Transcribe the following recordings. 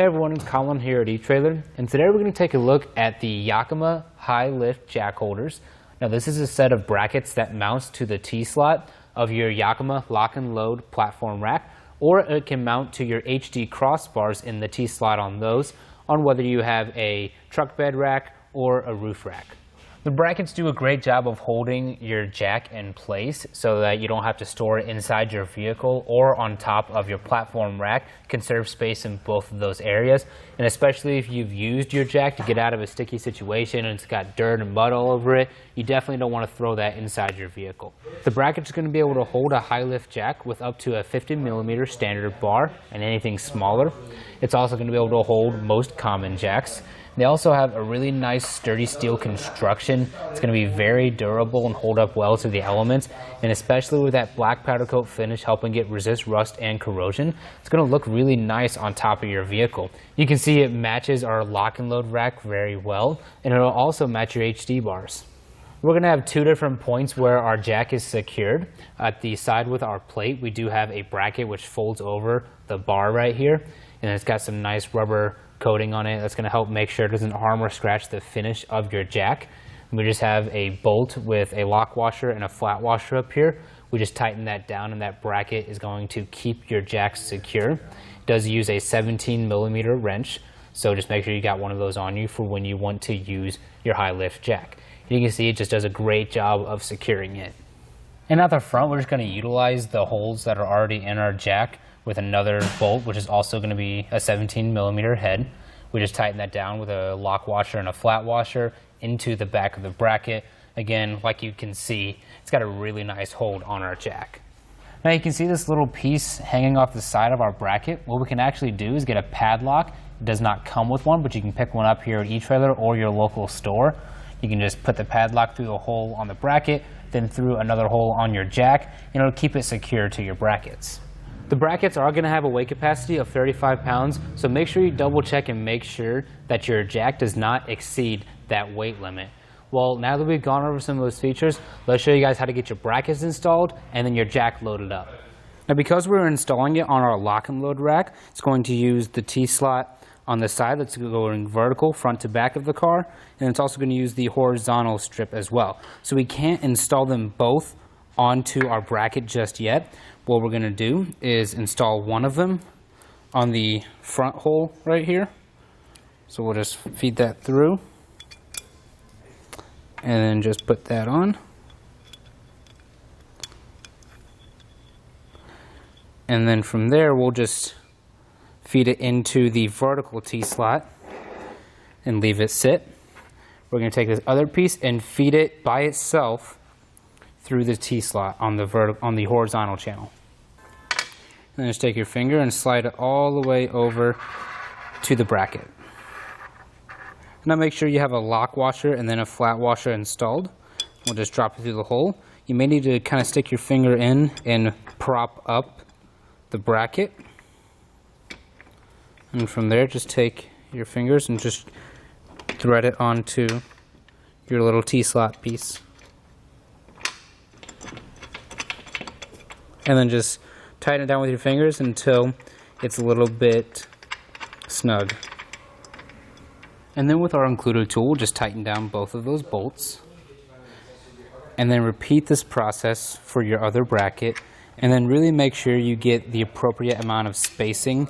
Hey everyone, it's Colin here at eTrailer, and today we're going to take a look at the Yakima high lift jack holders. Now this is a set of brackets that mounts to the T-slot of your Yakima LockNLoad platform rack, or it can mount to your HD crossbars in the T-slot on those, on whether you have a truck bed rack or a roof rack. The brackets do a great job of holding your jack in place so that you don't have to store it inside your vehicle or on top of your platform rack. Conserve space in both of those areas, and especially if you've used your jack to get out of a sticky situation and it's got dirt and mud all over it, you definitely don't want to throw that inside your vehicle. The bracket's going to be able to hold a high lift jack with up to a 50mm standard bar and anything smaller. It's also going to be able to hold most common jacks. They also have a really nice sturdy steel construction. It's going to be very durable and hold up well to the elements, and especially with that black powder coat finish helping it resist rust and corrosion, it's going to look really nice on top of your vehicle. You can see it matches our LockNLoad rack very well, and it'll also match your HD bars. We're going to have two different points where our jack is secured. At the side with our plate, we do have a bracket which folds over the bar right here, and it's got some nice rubber coating on it that's going to help make sure it doesn't harm or scratch the finish of your jack. And we just have a bolt with a lock washer and a flat washer up here. We just tighten that down, and that bracket is going to keep your jack secure. It does use a 17mm wrench, so just make sure you got one of those on you for when you want to use your high lift jack. You can see it just does a great job of securing it. And at the front, we're just going to utilize the holes that are already in our jack with another bolt, which is also going to be a 17mm head. We just tighten that down with a lock washer and a flat washer into the back of the bracket. Again, like you can see, it's got a really nice hold on our jack. Now you can see this little piece hanging off the side of our bracket. What we can actually do is get a padlock. It does not come with one, but you can pick one up here at eTrailer or your local store. You can just put the padlock through the hole on the bracket, then through another hole on your jack, and it'll keep it secure to your brackets. The brackets are going to have a weight capacity of 35 pounds, so make sure you double check and make sure that your jack does not exceed that weight limit. Well, now that we've gone over some of those features, let's show you guys how to get your brackets installed and then your jack loaded up. Now because we're installing it on our LockNLoad rack, it's going to use the T-slot on the side that's going vertical front to back of the car, and it's also going to use the horizontal strip as well. So we can't install them both onto our bracket just yet. What we're going to do is install one of them on the front hole right here. So we'll just feed that through and then just put that on. And then from there we'll just feed it into the vertical T-slot and leave it sit. We're going to take this other piece and feed it by itself through the T-slot on the horizontal channel. And then just take your finger and slide it all the way over to the bracket. Now make sure you have a lock washer and then a flat washer installed. We'll just drop it through the hole. You may need to kind of stick your finger in and prop up the bracket. And from there, just take your fingers and just thread it onto your little T-slot piece. And then just tighten it down with your fingers until it's a little bit snug. And then with our included tool, just tighten down both of those bolts. And then repeat this process for your other bracket. And then really make sure you get the appropriate amount of spacing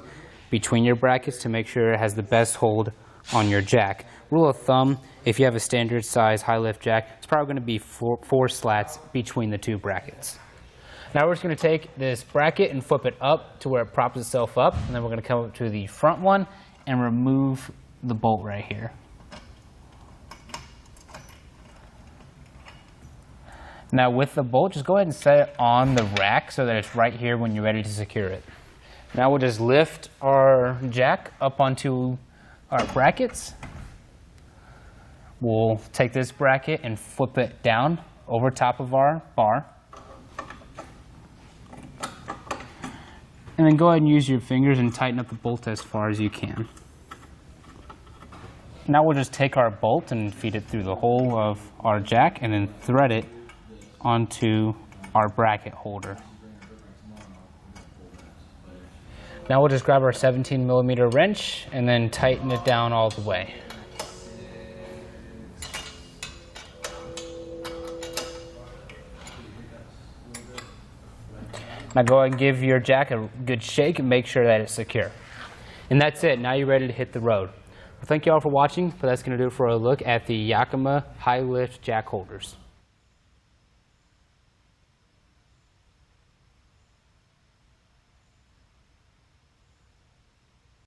between your brackets to make sure it has the best hold on your jack. Rule of thumb, if you have a standard size high lift jack, it's probably going to be four slats between the two brackets. Now we're just going to take this bracket and flip it up to where it props itself up, and then we're going to come up to the front one and remove the bolt right here. Now with the bolt, just go ahead and set it on the rack so that it's right here when you're ready to secure it. Now we'll just lift our jack up onto our brackets. We'll take this bracket and flip it down over top of our bar. And then go ahead and use your fingers and tighten up the bolt as far as you can. Now we'll just take our bolt and feed it through the hole of our jack and then thread it onto our bracket holder. Now we'll just grab our 17mm wrench and then tighten it down all the way. Now go ahead and give your jack a good shake and make sure that it's secure. And that's it. Now you're ready to hit the road. Well, thank you all for watching, but that's going to do it for a look at the Yakima high lift jack holders.